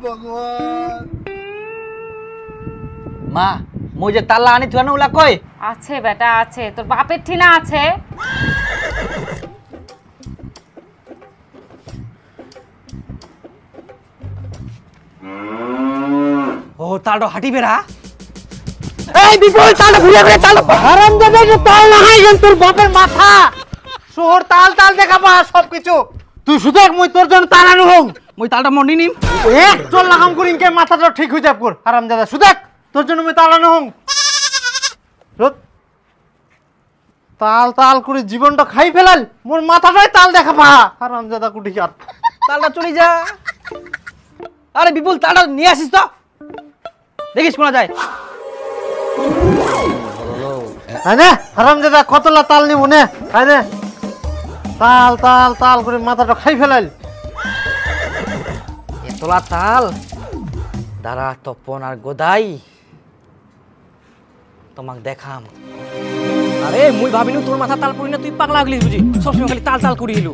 ভগবান মা মই যে তালা আনি থুয়া না ওলা কই আছে বেটা আছে তোর বাপের ঠিনা আছে ও তালটো হাঁটি বেরা এই বিপুল তালটা ঘুরে ঘুরে তাল হারামজাদা যে তাল না হয় গেল তোর বাপের মাথা শহর তাল তাল দেখাবা সবকিছু তুই শুধু এক মই তোর জন্য তাল আনু হং মই তালটা মন্ডি নিম এক চল লাগাম করিন কে মাথাটা ঠিক হই যাব কর হারামজাদা শুধু তোর জন্য মই তাল আনু হং তাল তাল করে জীবনটা খাই ফেলাল মোর মাথাটাই তাল দেখাবা হারামজাদা কুটি আর তালটা চলে যা আরে বিপুল তালটা নিয়ে আসিস তো দেখিস কোনা যায় আরে হারামজাদা কতলা তাল নিব নে আরে তাল তাল তাল করে মাথাটা খাই ফেলাল এতলা তাল দাঁড়া তপন আর গোদাই তোমাক দেখাম আরে মুই ভাবিনু তোর মাথা তাল পড়ি না তুই পাগলা হইলি বুঝি সবসময় খালি তাল তাল করি হিলু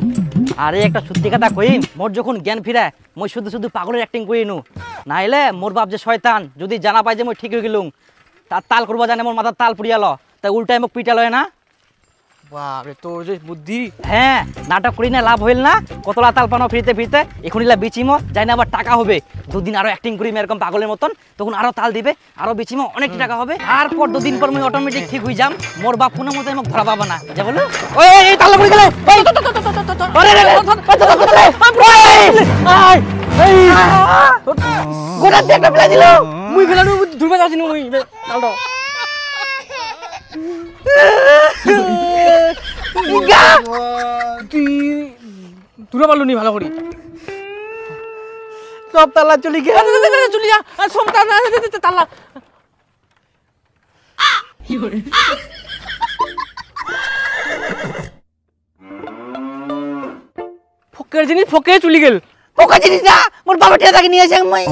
আরে একটা সত্যি কথা কইম মোর যখন জ্ঞান ফিরে মই শুধু শুধু পাগলের অ্যাক্টিং করিনু নাইলে মোর বাপ যে শয়তান যদি জানা পাই যে মই ঠিক হয়ে গেলুম তার তাল করবা জানে মোর মাথা তাল পুড়িয়াল তাই উল্টাই মোক পিটালয় না বাপরে তোর যে বুদ্ধি হ্যাঁ নাটক করি না লাভ হইল না কতলা তাল পানো ফ্রিতে ফ্রিতে এখনইলা বিচিমো যাই না আবার টাকা হবে দুদিন আরো অ্যাক্টিং করি এরকম পাগলের মতন তখন আরো তাল দিবে আরো বিচিমো অনেক টাকা হবে আর পর দুদিন পর মই অটোমেটিক ঠিক হই যাম মোর বাপ কোনো মতে মোক ধরা পাবা না যা বলো ওই এই তাল পড়ে গেলে এই আরে রে এই গোটা একটা ফেলা দিল মুই ফেলানো ধুরবা যাচ্ছি মুই তালটো তুরা পারলো নি ভালো করি সব তালা চলি গে চলি যা সব তালা ফকের জিনিস ফকে চলি গেল ফকের জিনিস না মোর বাবা টিয়া তাকে নিয়ে আসে আমি